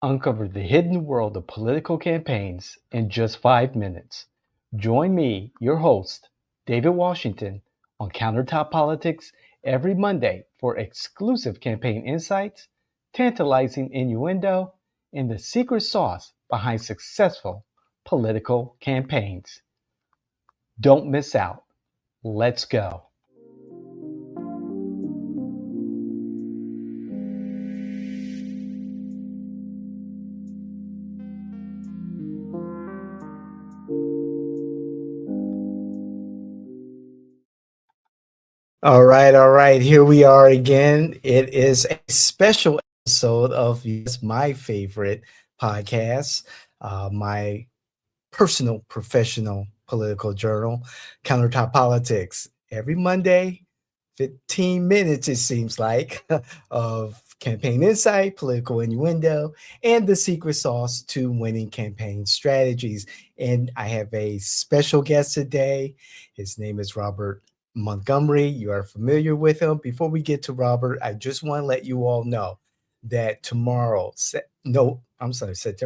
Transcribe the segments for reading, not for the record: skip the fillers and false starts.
Uncover the hidden world of political campaigns in just 5 minutes. Join me, your host, David Washington, on Countertop Politics every Monday for exclusive campaign insights, tantalizing innuendo, and the secret sauce behind successful political campaigns. Don't miss out. Let's go. All right. Here we are again. It is a special episode of yes, my favorite podcast, my personal professional political journal, Countertop Politics. Every Monday, 15 minutes, it seems like, of campaign insight, political innuendo, and the secret sauce to winning campaign strategies. And I have a special guest today. His name is Robert Montgomery. You are familiar with him. Before we get to Robert, I just want to let you all know that tomorrow, September,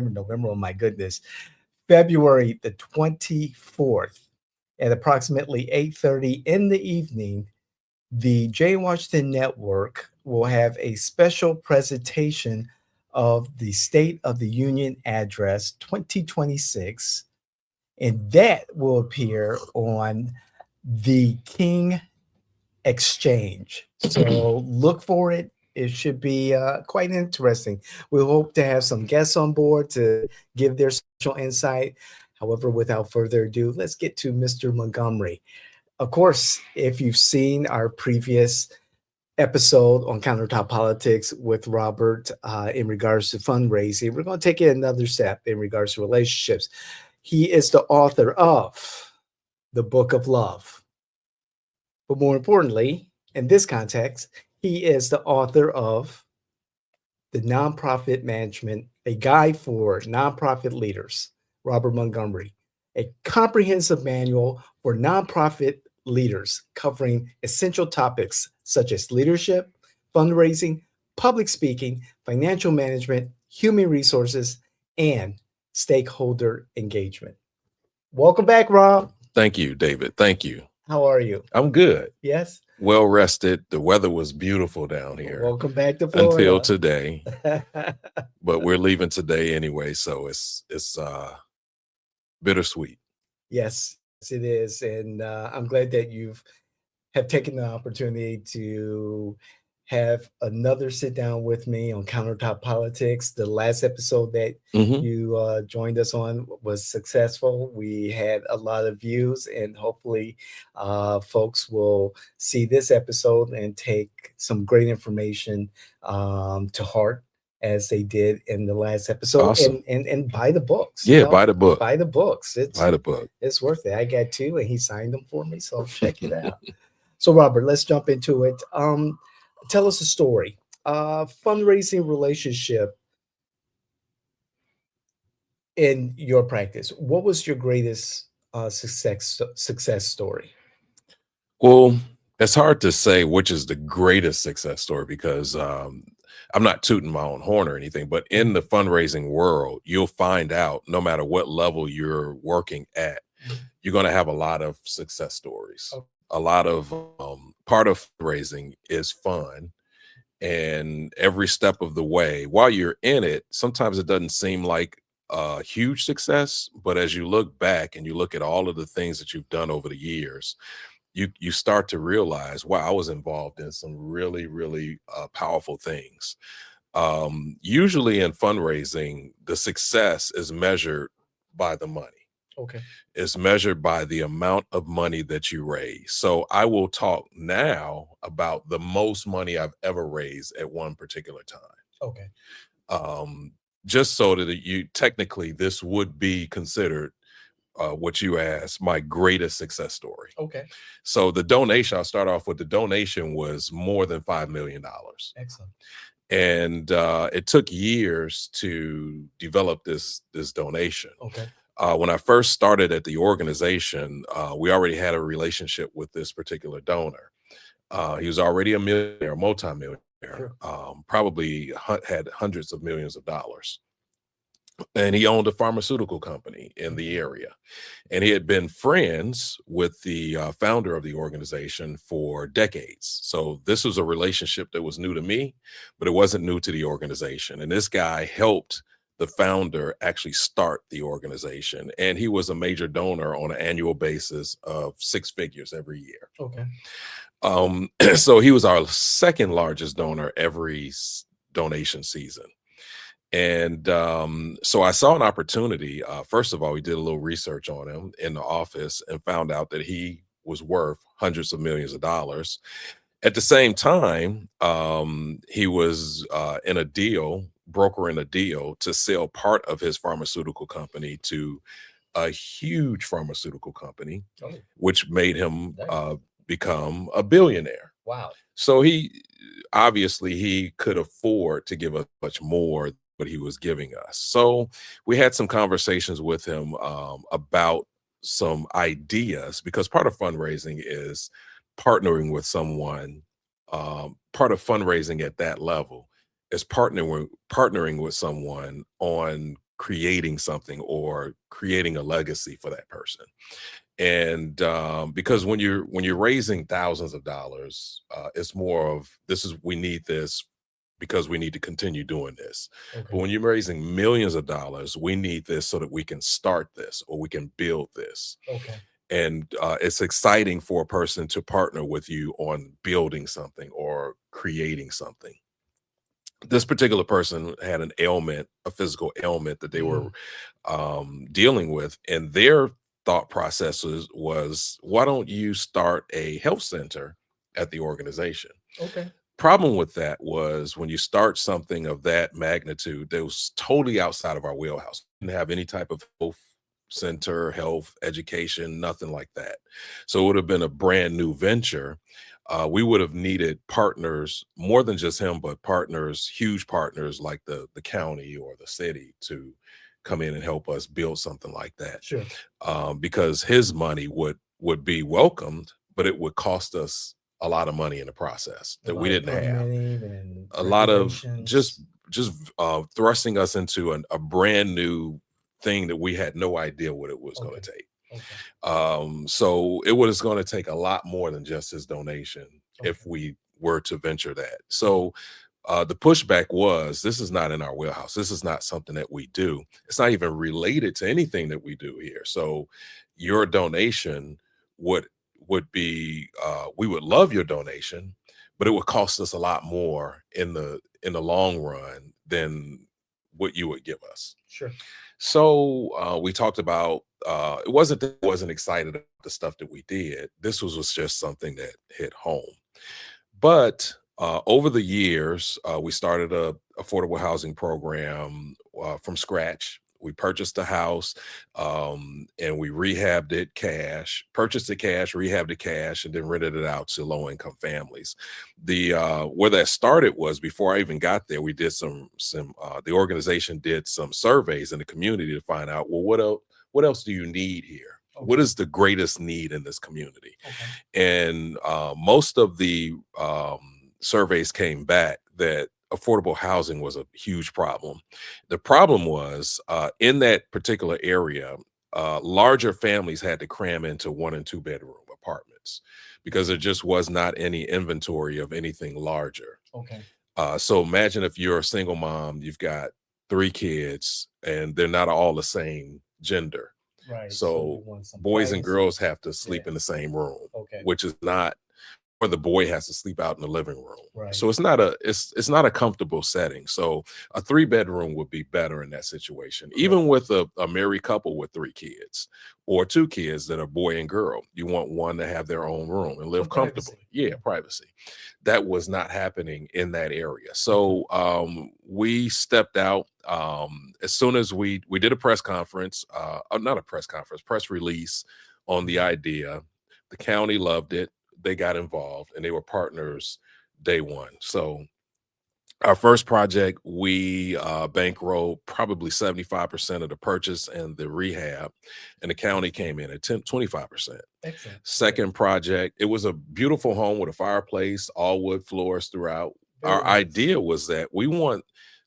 November, oh my goodness, February the 24th at approximately 8:30 in the evening, the Jay Washington Network will have a special presentation of the State of the Union Address 2026, and that will appear on the King Exchange. So look for it. It should be quite interesting. We hope to have some guests on board to give their special insight. However, without further ado, let's get to Mr. Montgomery. Of course, if you've seen our previous episode on Countertop Politics with Robert in regards to fundraising, we're going to take it another step in regards to relationships. He is the author of The Book of Love. But more importantly, in this context, he is the author of The Nonprofit Management, a guide for nonprofit leaders, Robert Montgomery, a comprehensive manual for nonprofit leaders covering essential topics such as leadership, fundraising, public speaking, financial management, human resources, and stakeholder engagement. Welcome back, Rob. Thank you, David. Thank you. How are you? I'm good. Yes. Well rested. The weather was beautiful down here. Welcome back to Florida. Until today. But we're leaving today anyway, so it's bittersweet. Yes, it is. And I'm glad that have taken the opportunity to have another sit down with me on Countertop Politics. The last episode that you joined us on was successful. We had a lot of views, and hopefully folks will see this episode and take some great information to heart as they did in the last episode. Awesome. And buy the books. Yeah, buy the book. Buy the books. Buy the book. It's worth it. I got two, and he signed them for me, so check it out. So, Robert, let's jump into it. Tell us a story. Fundraising relationship in your practice. What was your greatest success story? Well, it's hard to say which is the greatest success story because I'm not tooting my own horn or anything, but in the fundraising world, you'll find out no matter what level you're working at, you're going to have a lot of success stories. Okay. A lot of part of fundraising is fun. And every step of the way, while you're in it, sometimes it doesn't seem like a huge success. But as you look back and you look at all of the things that you've done over the years, you start to realize, wow, I was involved in some really, really powerful things. Usually in fundraising, the success is measured by the money. Okay. It's measured by the amount of money that you raise. So I will talk now about the most money I've ever raised at one particular time. Okay. Just so that you technically this would be considered what you asked, my greatest success story. Okay. So the donation, I'll start off with the donation was more than $5 million. Excellent. And it took years to develop this donation. Okay. When I first started at the organization, we already had a relationship with this particular donor. He was already a millionaire, multimillionaire, Sure. Probably had hundreds of millions of dollars. and he owned a pharmaceutical company in the area. And he had been friends with the founder of the organization for decades. So this was a relationship that was new to me, but it wasn't new to the organization. And this guy helped the founder actually start the organization. And he was a major donor on an annual basis of 6 figures every year. Okay. So he was our second largest donor every donation season. And so I saw an opportunity. First of all, we did a little research on him in the office and found out that he was worth hundreds of millions of dollars. At the same time, he was in a deal, brokering a deal to sell part of his pharmaceutical company to a huge pharmaceutical company, Oh, which made him nice. become a billionaire. Wow. So he obviously he could afford to give us much more than what he was giving us. So we had some conversations with him about some ideas, because part of fundraising is partnering with someone. Part of fundraising at that level is partnering with someone on creating something or creating a legacy for that person. And because when you're raising thousands of dollars, it's more of, this is, we need this because we need to continue doing this. But Okay. when you're raising millions of dollars, we need this so that we can start this or we can build this. Okay. And it's exciting for a person to partner with you on building something or creating something. This particular person had an ailment, a physical ailment that they were dealing with, and their thought processes was, why don't you start a health center at the organization? Okay. Problem with that was, when you start something of that magnitude, that was totally outside of our wheelhouse. We didn't have any type of health center, health education, nothing like that. So it would have been a brand new venture. We would have needed partners, more than just him, but partners, huge partners like the county or the city, to come in and help us build something like that. Sure. Because his money would be welcomed, but it would cost us a lot of money in the process A that we lot of didn't have. permitting and A lot of just regulations. thrusting us into a brand new thing that we had no idea what it was going Okay. to take. Okay. So it was going to take a lot more than just his donation if Okay. we were to venture that. So the pushback was, this is not in our wheelhouse. This is not something that we do. It's not even related to anything that we do here. So your donation would be, we would love your donation, but it would cost us a lot more in the long run than what you would give us. Sure. So we talked about, it wasn't that I wasn't excited about the stuff that we did. This was just something that hit home. But over the years, we started a affordable housing program from scratch. We purchased a house, and we rehabbed it cash, purchased it cash, rehabbed it cash, and then rented it out to low income families. The where that started was, before I even got there, we did the organization did some surveys in the community to find out, well, what else do you need here? What Okay. is the greatest need in this community? Okay. And most of the surveys came back that affordable housing was a huge problem. The problem was, in that particular area, larger families had to cram into 1 and 2 bedroom apartments because there just was not any inventory of anything larger. Okay. So imagine if you're a single mom, you've got 3 kids, and they're not all the same gender. Right. So you So want some boys and privacy. girls have to sleep Yeah. in the same room, Okay. which is not, or the boy has to sleep out in the living room. Right. So it's not a comfortable setting. So a 3 bedroom would be better in that situation. Even with a married couple with 3 kids or 2 kids that are boy and girl, you want one to have their own room and live For comfortably. privacy. Yeah, privacy. That was not happening in that area. So we stepped out as soon as we did a press conference, not a press conference, press release on the idea. The county loved it. They got involved and they were partners day one. So our first project, we bankrolled probably 75% of the purchase and the rehab, and the county came in at 25%. Excellent. Second project, it was a beautiful home with a fireplace, all wood floors throughout. Very Our nice. idea was that we want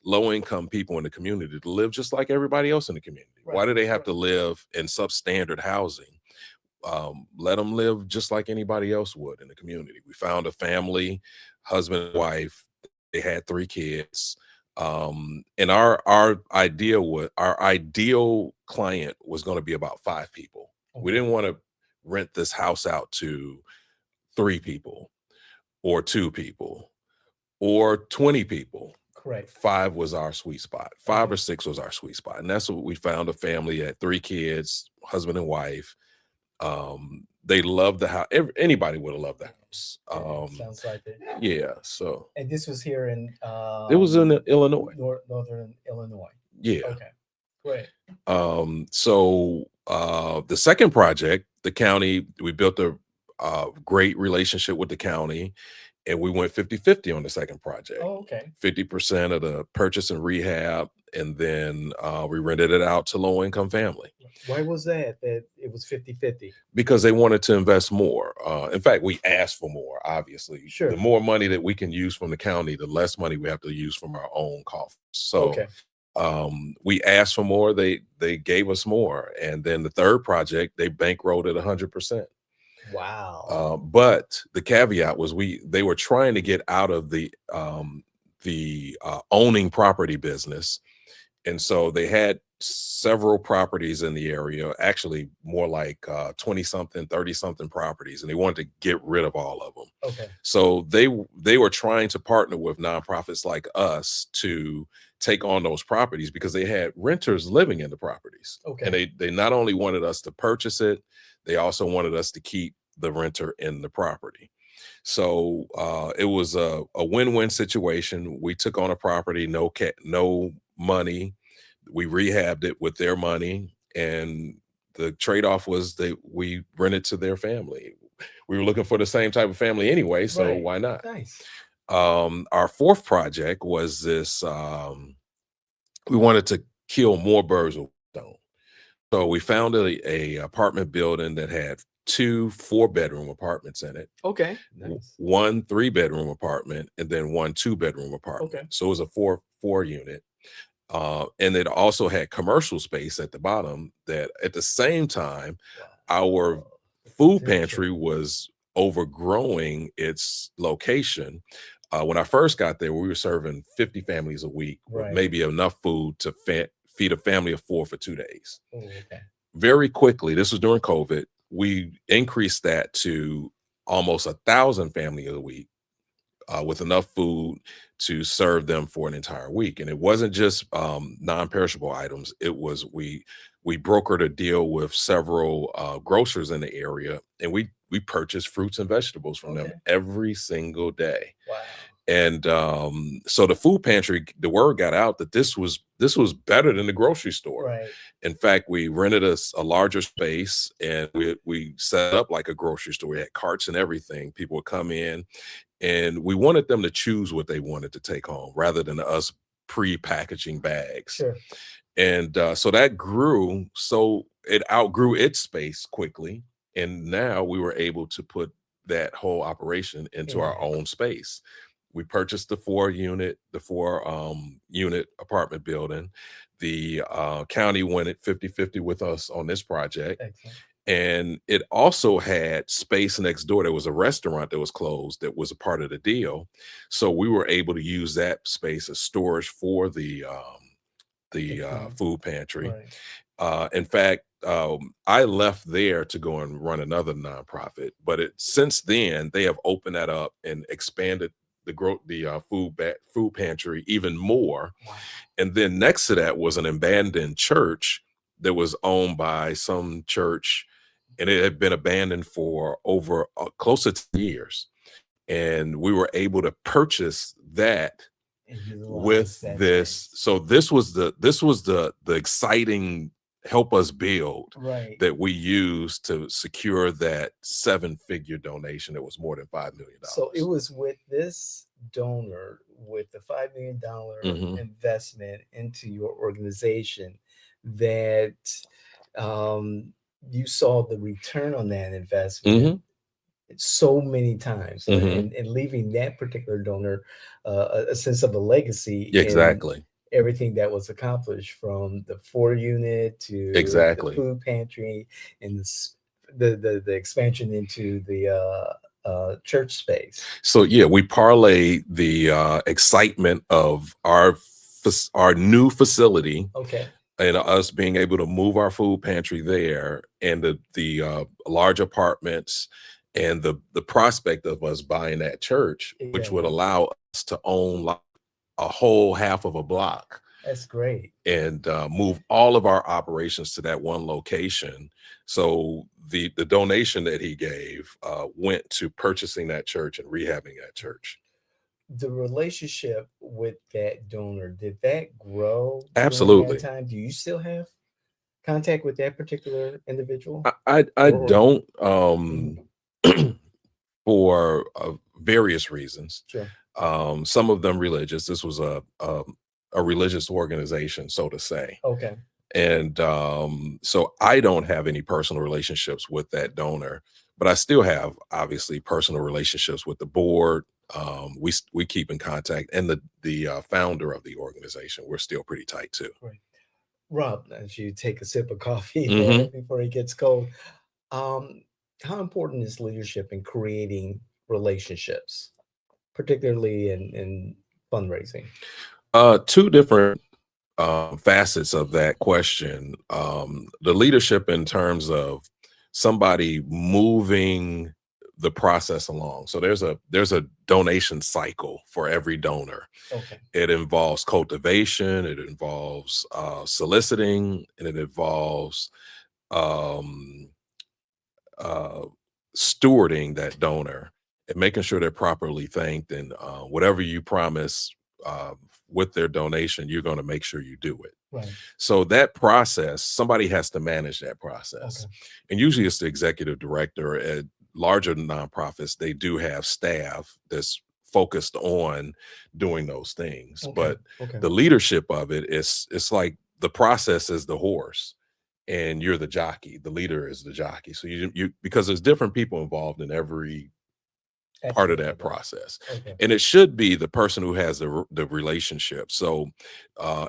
low-income people in the community to live just like everybody else in the community. Why do they have to live in substandard housing? Let them live just like anybody else would in the community. We found a family, husband and wife. They had 3 kids. And our ideal client was going to be about 5 people. We didn't want to rent this house out to 3 people or 2 people or 20 people. Correct. 5 was our sweet spot. 5 or 6 was our sweet spot. And that's what we found. A family had 3 kids, husband and wife. They loved the house. Anybody would have loved the house. Sounds like it. Yeah. So, and this was here in it was in Illinois, northern Illinois. Yeah. Okay. Great. So the second project, the county, we built a great relationship with the county, and we went 50-50 on the second project. Oh, okay. 50% of the purchase and rehab, and then we rented it out to low-income family. Why was that it was 50-50? Because they wanted to invest more. In fact, we asked for more, obviously. Sure. The more money that we can use from the county, the less money we have to use from our own coffers. So we asked for more, they gave us more. And then the third project, they bankrolled it 100%. Wow. But the caveat was they were trying to get out of the owning property business. And so they had several properties in the area, actually more like 20-something, 30-something properties, and they wanted to get rid of all of them. Okay. So they were trying to partner with nonprofits like us to take on those properties because they had renters living in the properties. Okay. And they not only wanted us to purchase it, they also wanted us to keep the renter in the property. So it was a win-win situation. We took on a property, no money. We rehabbed it with their money, and the trade-off was that we rented to their family. We were looking for the same type of family anyway, so why not? Nice. Our fourth project was this. We wanted to kill more birds with one stone. So we found a apartment building that had 2 4-bedroom apartments in it. Okay. Nice. 1 3-bedroom apartment, and then 1 2-bedroom apartment. Okay. So it was a 4 unit. And it also had commercial space at the bottom that at the same time, our food pantry was overgrowing its location. When I first got there, we were serving 50 families a week with maybe enough food to feed a family of 4 for 2 days. Oh, okay. Very quickly, this was during COVID, we increased that to almost 1,000 families a week. With enough food to serve them for an entire week. And it wasn't just non-perishable items. It was we brokered a deal with several grocers in the area, and we purchased fruits and vegetables from them every single day. Wow. And so the food pantry, the word got out that this was better than the grocery store. Right. In fact, we rented a larger space, and we set up like a grocery store. We had carts and everything. People would come in, and we wanted them to choose what they wanted to take home rather than us pre-packaging bags. Sure. And so that grew, so it outgrew its space quickly. And now we were able to put that whole operation into our own space. We purchased the 4-unit apartment building. The county went at 50-50 with us on this project. Excellent. And it also had space next door. There was a restaurant that was closed that was a part of the deal. So we were able to use that space as storage for the food pantry. Right. In fact, I left there to go and run another nonprofit, but since then they have opened that up and expanded the food pantry even more. Wow. And then next to that was an abandoned church that was owned by some church, and it had been abandoned for over close to 10 years. And we were able to purchase that with this. So this was the exciting help us build that we used to secure that 7-figure donation that was more than $5 million. So it was with this donor, with the $5 million investment into your organization, that you saw the return on that investment so many times, and leaving that particular donor a sense of a legacy. Exactly. everything that was accomplished from the 4 unit to the Exactly. food pantry and the expansion into the church space. So yeah, we parlay the excitement of our new facility Okay. and us being able to move our food pantry there, and the large apartments, and the prospect of us buying that church, which would Exactly. allow us to own like a whole half of a block, That's great. and move all of our operations to that one location. So the donation that he gave went to purchasing that church and rehabbing that church. The relationship with that donor, did that grow during that Absolutely. time? Do you still have contact with that particular individual? I Or don't Mhm. for various reasons. Sure. Some of them religious. This was a religious organization, so to say. Okay. And so I don't have any personal relationships with that donor, but I still have obviously personal relationships with the board. We keep in contact, and the founder of the organization, we're still pretty tight too. Great. Rob, as you take a sip of coffee there Hmm. before it gets cold, um, how important is leadership in creating relationships, particularly in fundraising? Two different facets of that question. The leadership in terms of somebody moving the process along. So there's a donation cycle for every donor. Okay. It involves cultivation, it involves soliciting, and it involves um, uh, stewarding that donor and making sure they're properly thanked, and whatever you promise uh, with their donation, you're going to make sure you do it. Right. So that process, somebody has to manage that process. Okay. And usually it's the executive director. At larger nonprofits, they do have staff that's focused on doing those things. Okay. But Okay. the leadership of it is, it's like the process is the horse and you're the jockey. The leader is the jockey. So you because there's different people involved in every part of Aspect that of it. process, Okay. and it should be the person who has the relationship. So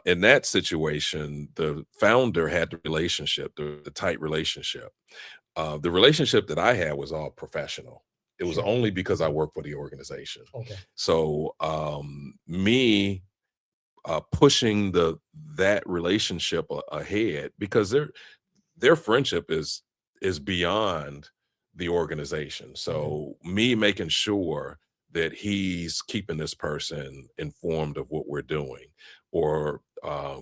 in that situation, the founder had the relationship, the tight relationship. The relationship that I had was all professional. It was Sure. only because I Okay. worked for the organization. Okay. So me pushing that relationship ahead, because their friendship is beyond the organization. Okay. So me making sure that he's keeping this person informed of what we're doing, or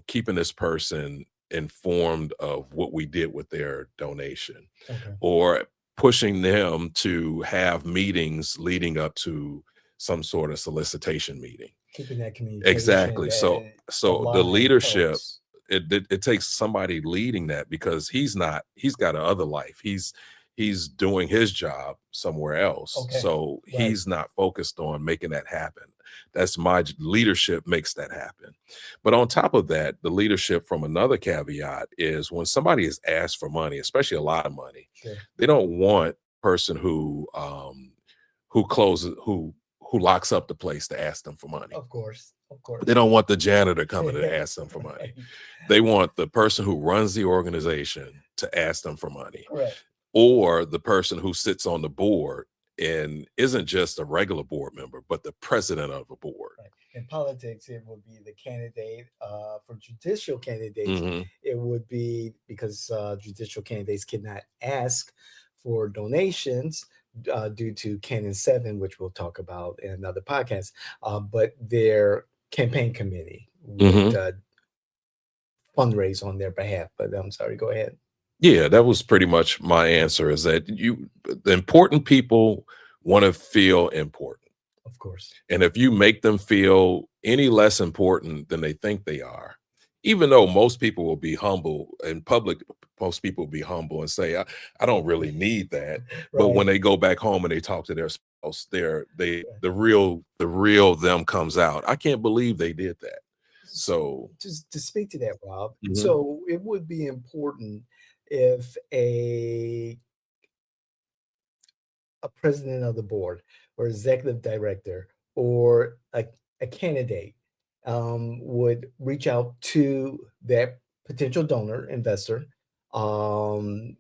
keeping this person informed of what we did with their donation, Okay. or pushing them to have meetings leading up to some sort of solicitation meeting. Keeping that communication Exactly. So the alive leadership, helps. it takes somebody leading that, because he's got a other life. He's doing his job somewhere else. Okay. So Right. he's not focused on making that happen. That's my leadership makes that happen. But on top of that, the leadership from another caveat is when somebody is asked for money, especially a lot of money, Sure. they don't want person who closes who locks up the place to ask them for money. Of course. Of They course. don't want the janitor coming to ask them for money. Right. They want the person who runs the organization to ask them for money, Correct. or the person who sits on the board and isn't just a regular board member, but the president of a board. Right. In politics, it would be the candidate. For judicial candidates, Hmm. it would be because judicial candidates cannot ask for donations due to Canon 7, which we'll talk about in another podcast. But their campaign committee would Hmm. fundraise on their behalf. But I'm sorry, go ahead. Yeah, that was pretty much my answer. Is that the important people want to feel important. Of course. And if you make them feel any less important than they think they are, even though most people will be humble in public, most people will be humble and say, I don't really need that. But when Right. they go back home and they talk to their spouse, Right. the real them comes out. I can't believe they did that. S- So to speak to that, Rob, mhm. so it would be important if a president of the board or executive director or a candidate would reach out to that potential donor investor, um,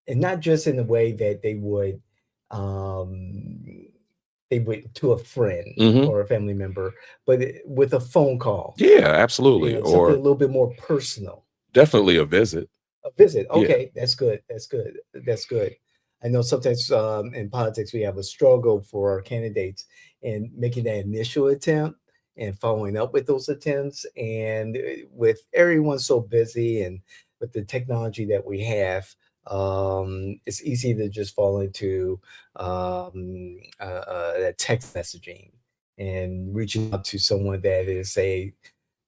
and not just in the way that um, they would to a friend Hmm. or a family member, but with a phone call, Yeah, absolutely. something a Or little bit more personal. definitely a visit. A visit. Yeah. Okay, that's good. That's good. That's good. I know sometimes in politics we have a struggle for our candidates in making that initial attempt and following up with those attempts. And with everyone so busy and with the technology that we have, it's easy to just fall into text messaging and reaching out to someone that is a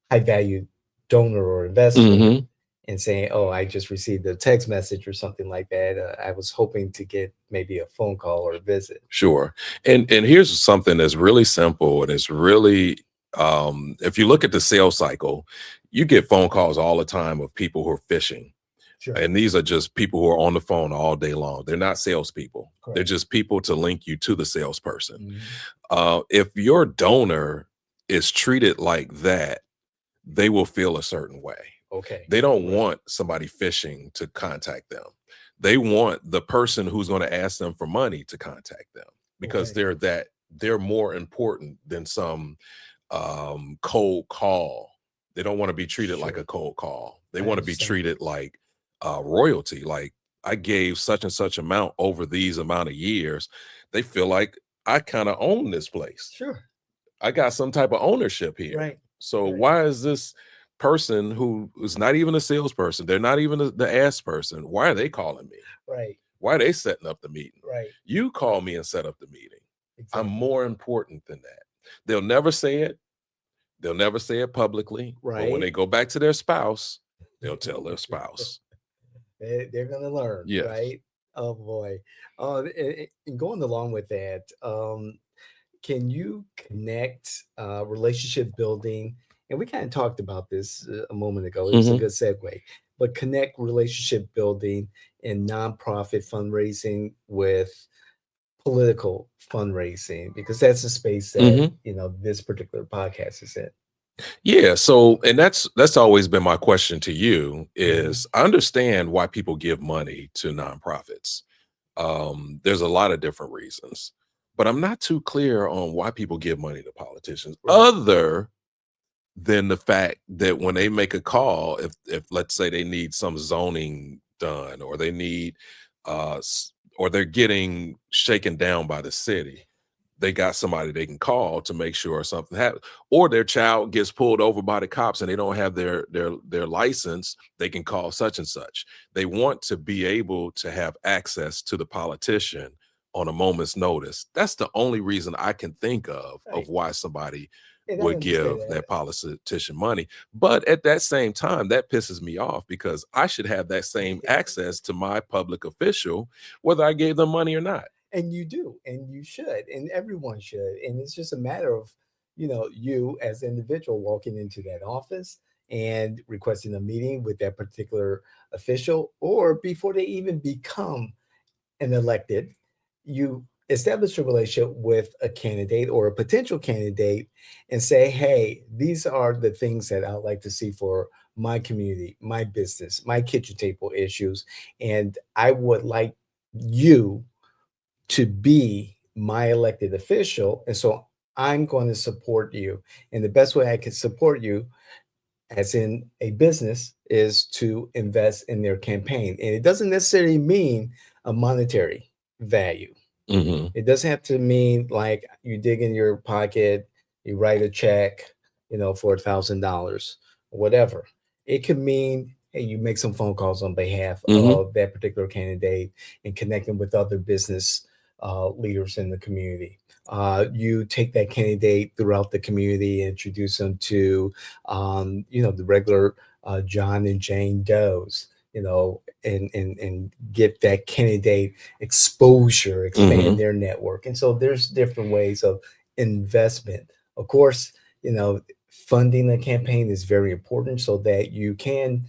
high value donor or investor Hmm. and saying, "Oh, I just received a text message or something like that. I was hoping to get maybe a phone call or a visit." Sure. And here's something that's really simple and it's really if you look at the sales cycle, you get phone calls all the time of people who are fishing. Sure. And these are just people who are on the phone all day long. They're not salespeople. They're Correct. just people to link you to the salesperson. Mhm. If your donor is treated like that, they will feel a certain way. Okay. They don't Right. want somebody fishing to contact them. They want the person who's going to ask them for money to contact them because Okay. they're more important than some cold call. They don't want to be treated like a Sure. cold call. They I want to be understand. treated like royalty. Like I gave such and such amount over these amount of years. They feel like I kind of own this place. Sure. I got some type of ownership here. Right. So Right. why is this person who is not even a salesperson? They're not even the ass person. Why are they calling me? Right. Why are they setting up the meeting? Right. You call me and set up the meeting. I'm Exactly. more important than that. They'll never say it. They'll never say it publicly. But when Right. they go back to their spouse, they'll tell their spouse. They're going to learn. Yes. Right. Oh boy. And going along with that, can you connect relationship building? And we kind of talked about this a moment ago. It was a Hmm. good segue, but connect relationship building and nonprofit fundraising with political fundraising because that's the space that Hmm. this particular podcast is in. Yeah. So, and that's always been my question to you Mhm. is I understand why people give money to nonprofits. There's a lot of different reasons, but I'm not too clear on why people give money to politicians, Right. other than the fact that when they make a call, if let's say they need some zoning done, or they need, or they're getting shaken down by the city, they got somebody they can call to make sure something happens, or their child gets pulled over by the cops and they don't have their license, they can call such and such. They want to be able to have access to the politician on a moment's notice. That's the only reason I can think of Right. why somebody And I would understand give that. that politician money. But at that same time, that pisses me off because I should have that same access to my public official, whether I gave them money or not. And you do, and you should, and everyone should. And it's just a matter of, you as an individual walking into that office and requesting a meeting with that particular official, or before they even become an elected, you establish a relationship with a candidate or a potential candidate and say, hey, these are the things that I'd like to see for my community, my business, my kitchen table issues. And I would like you to be my elected official. And so I'm going to support you. And the best way I can support you, as in a business, is to invest in their campaign. And it doesn't necessarily mean a monetary value. Hmm. It doesn't have to mean like you dig in your pocket, you write a check, for $1,000 or whatever. It could mean, hey, you make some phone calls on behalf Hmm. of that particular candidate and connect them with other business leaders in the community. You take that candidate throughout the community, introduce them to, the regular John and Jane Does, and get that candidate exposure, expand Hmm. their network. And so there's different ways of investment. Of course, funding a campaign is very important so that you can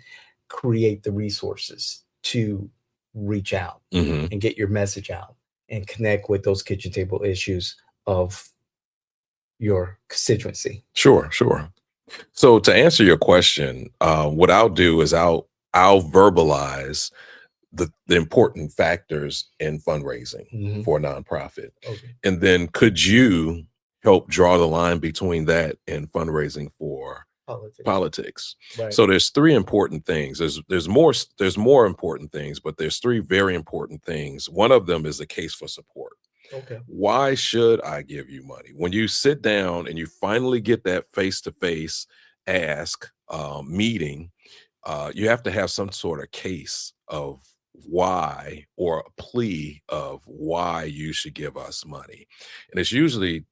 create the resources to reach out Hmm. and get your message out and connect with those kitchen table issues of your constituency? Sure, sure. So to answer your question, what I'll do is I'll verbalize the important factors in fundraising Hmm. for a nonprofit. Okay. And then could you help draw the line between that and fundraising for Politics. politics? Right. So there's three important things. There's more important things, but there's three very important things. One of them is the case for support. Okay. Why should I give you money? When you sit down and you finally get that face-to-face ask meeting, you have to have some sort of case of why, or a plea of why you should give us money. And it's usually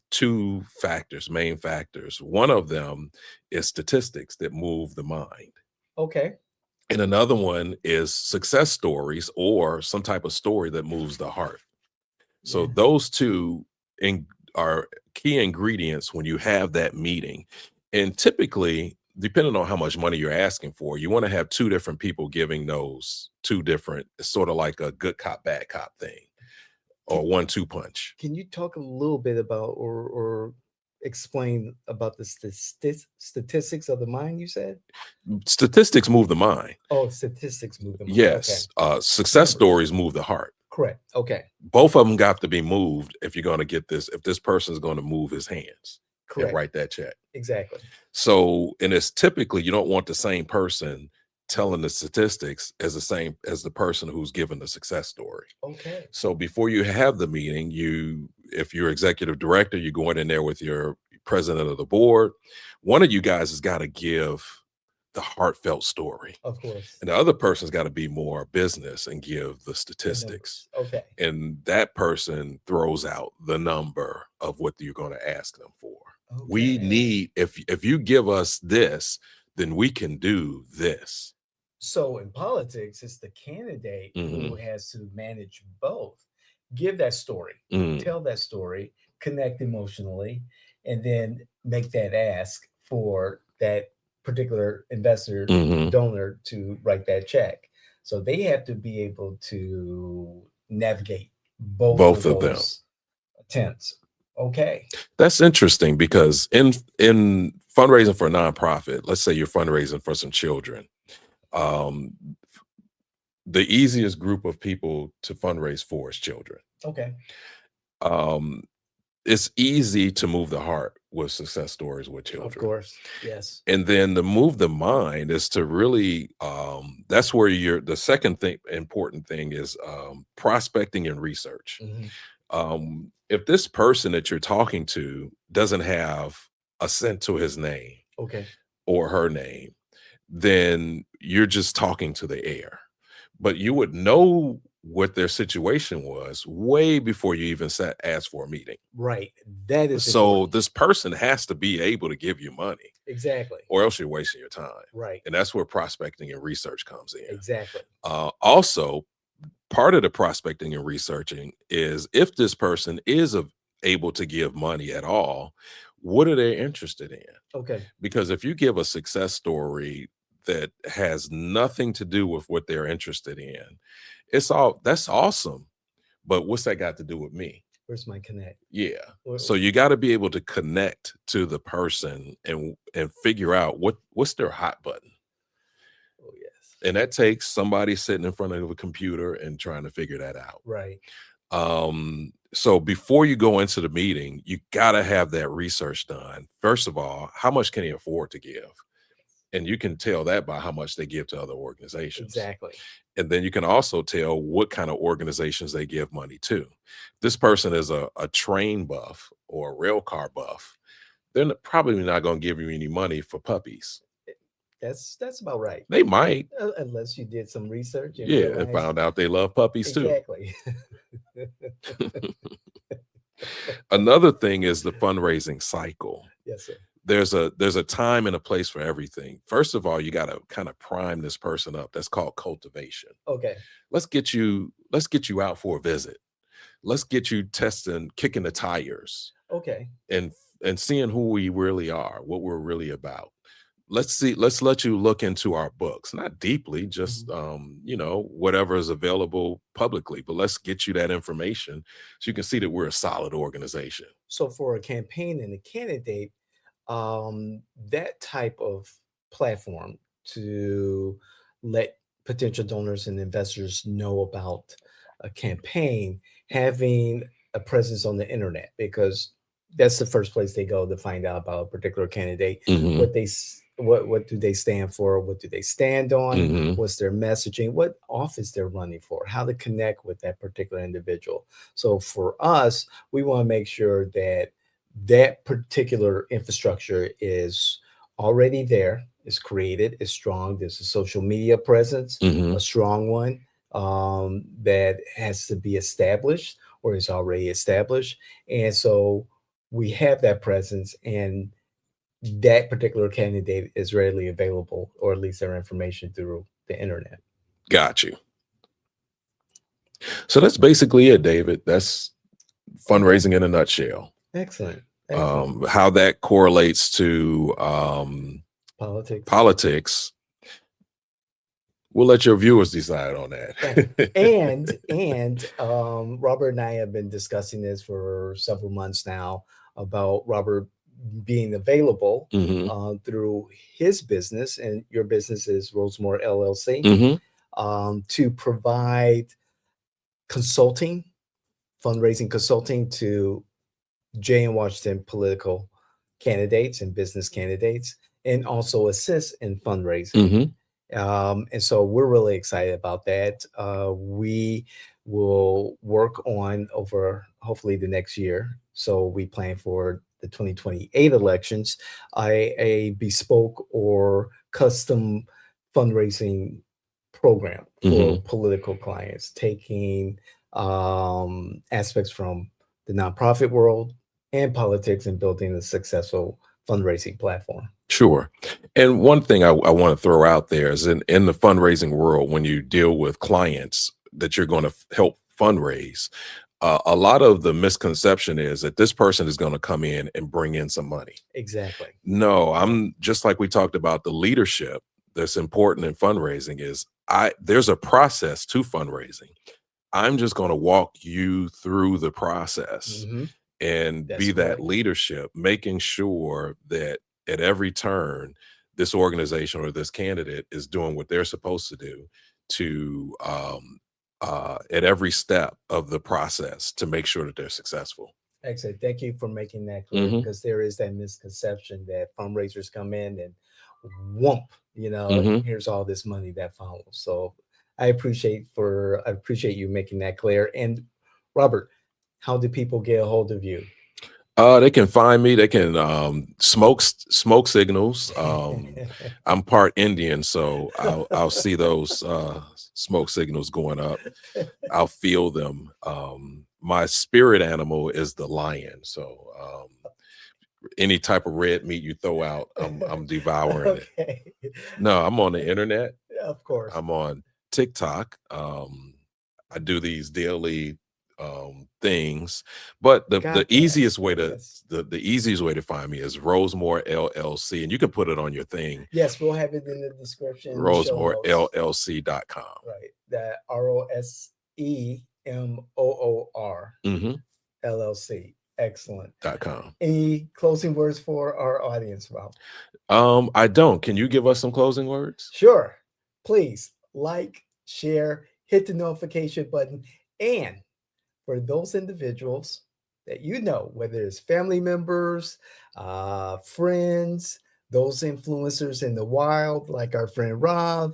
two factors, main factors. One of them is statistics that move the mind. Okay. And another one is success stories or some type of story that moves the heart. So Yeah. those two are key ingredients when you have that meeting. And typically, depending on how much money you're asking for, you want to have two different people giving those two different, it's sort of like a good cop, bad cop thing, or Can, 1-2 punch. can you talk a little bit about or explain about the statistics of the mind you said? Statistics move the mind. Oh, statistics move the mind. Okay. Yes. Success Numbers. stories move the heart. Correct. Okay. Both of them got to be moved if you're going to get this, if this person is going to move his hands and Correct. write that check. Exactly. So, and it's typically, you don't want the same person telling the statistics as the same as the person who's given the success story. Okay. So before you have the meeting, if you're executive director, you're going in there with your president of the board. One of you guys has got to give the heartfelt story, Of course. and the other person's got to be more business and give the The statistics. numbers. Okay. And that person throws out the number of what you're going to ask them for. We Okay. need, if you give us this, then we can do this. So in politics, it's the candidate who has to manage both. Give that story, Mm. tell that story, connect emotionally, and then make that ask for that particular investor Mhm. donor to write that check. So they have to be able to navigate both Both of them. those attempts. Okay. That's interesting because in fundraising for a nonprofit, let's say you're fundraising for some children, um, the easiest group of people to fundraise for is children. Okay. Um, it's easy to move the heart with success stories with Of children. course. Yes. And then to move the mind is to really, that's where the second thing, important thing is prospecting and research. Mhm. If this person that you're talking to doesn't have a cent to his name Okay. or her name, then you're just talking to the air. But you would know what their situation was way before you even asked for a meeting. Right. That is So important. this person has to be able to give you money, Exactly. or else you're wasting your time. Right. And that's where prospecting and research comes in. Exactly. Also, part of the prospecting and researching is if this person is able to give money at all, what are they interested in? Okay. Because if you give a success story that has nothing to do with what they're interested in, that's awesome. But what's that got to do with me? Where's my connect? Yeah. Where- So you got to be able to connect to the person and figure out what's their hot button. Oh, yes. And that takes somebody sitting in front of a computer and trying to figure that out. Right. So before you go into the meeting, you got to have that research done. First of all, how much can he afford to give? And you can tell that by how much they give to other organizations. Exactly. And then you can also tell what kind of organizations they give money to. This person is a train buff or a rail car buff. They're probably not going to give you any money for puppies. That's about right. They might. Unless you did some research and Yeah, and realized- found out they love puppies too. Exactly. Another thing is the fundraising cycle. Yes, sir. There's a time and a place for everything. First of all, you got to kind of prime this person up. That's called cultivation. Okay. Let's get you out for a visit. Let's get you kicking the tires Okay. and seeing who we really are, what we're really about. let's let you look into our books, not deeply, just whatever is available publicly, but let's get you that information so you can see that we're a solid organization. So for a campaign and a candidate, that type of platform to let potential donors and investors know about a campaign, having a presence on the internet, because that's the first place they go to find out about a particular candidate, Hmm. what do they stand for, what do they stand on, Hmm. what's their messaging, what office they're running for, how to connect with that particular individual. So for us, we want to make sure that that particular infrastructure is already there, is created, is strong. There's a social media presence, Hmm. a strong one, that has to be established or is already established. And so we have that presence, and that particular candidate is readily available, or at least their information through the internet. Got you. So that's basically it, David. That's Okay. fundraising in a nutshell. Excellent. Excellent. How that correlates to Politics. politics, we'll let your viewers decide on Right. that. And Robert and I have been discussing this for several months now about Robert being available Hmm. through his business, and your business is Rosemoor LLC, Hmm. to provide consulting, fundraising consulting to Jay and Washington political candidates and business candidates, and also assist in fundraising. Hmm. And so we're really excited about that. We will work on over hopefully the next year. So we plan for the 2028 elections, a bespoke or custom fundraising program for Hmm. political clients, taking aspects from the nonprofit world and politics and building a successful fundraising platform. Sure. And one thing I want to throw out there is in the fundraising world, when you deal with clients that you're going to help fundraise, a lot of the misconception is that this person is going to come in and bring in some money. Exactly. No, Yeah. I'm just like we talked about the leadership that's important in fundraising is there's a process to fundraising. I'm just going to walk you through the process Hmm. and That's be that correct. leadership, making sure that at every turn, this organization or this candidate is doing what they're supposed to do to at every step of the process to make sure that they're successful. Excellent. Thank you for making that clear, Hmm. because there is that misconception that fundraisers come in and whoomp, Hmm. here's all this money that follows. So I appreciate you making that clear. And Robert, how do people get a hold of you? They can find me. They can smoke signals. I'm part Indian, so I'll see those smoke signals going up. I'll feel them. My spirit animal is the lion, so any type of red meat you throw out, I'm devouring it. Okay. No, I'm on the internet. Of course. I'm on TikTok. I do these daily things, but the Got that. easiest way to Yes. the easiest way to find me is Rosemoor LLC, and you can put it on your thing, Yes, we'll have it in the description, in the show notes. rosemoorllc.com. Right. That ROSEMOOR Mm-hmm. LLC. Excellent. .com. Any closing words for our audience, Rob? I don't. Can you give us some closing words? Sure. Please like, share, hit the notification button. And for those individuals that you know, whether it's family members, friends, those influencers in the wild, like our friend Rob,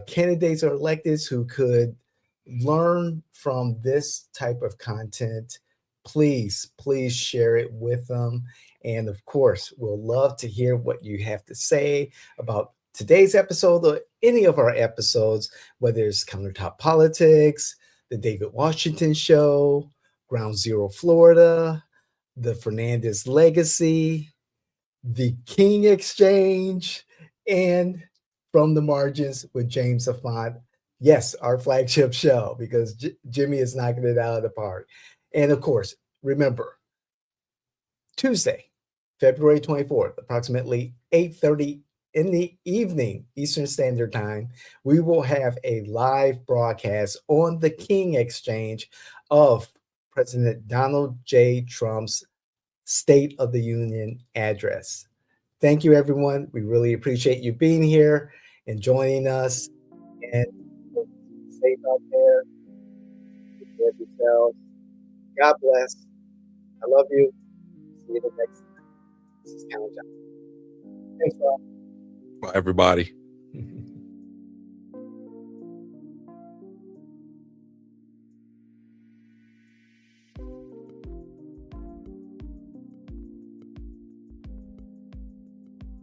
candidates or electeds who could learn from this type of content, please share it with them. And of course, we'll love to hear what you have to say about today's episode or any of our episodes, whether it's Countertop Politics, the David Washington Show, Ground Zero Florida, the Fernandez Legacy, the King Exchange, and From the Margins with James Afont. Yes, our flagship show, because Jimmy is knocking it out of the park. And of course, remember, Tuesday, February 24th, approximately 8:30 in the evening, Eastern Standard Time, we will have a live broadcast on the King Exchange of President Donald J. Trump's State of the Union address. Thank you, everyone. We really appreciate you being here and joining us. And be safe out there. Take care of yourselves. God bless. I love you. See you the next time. This is Counter. Thanks, Rob. Bye, everybody.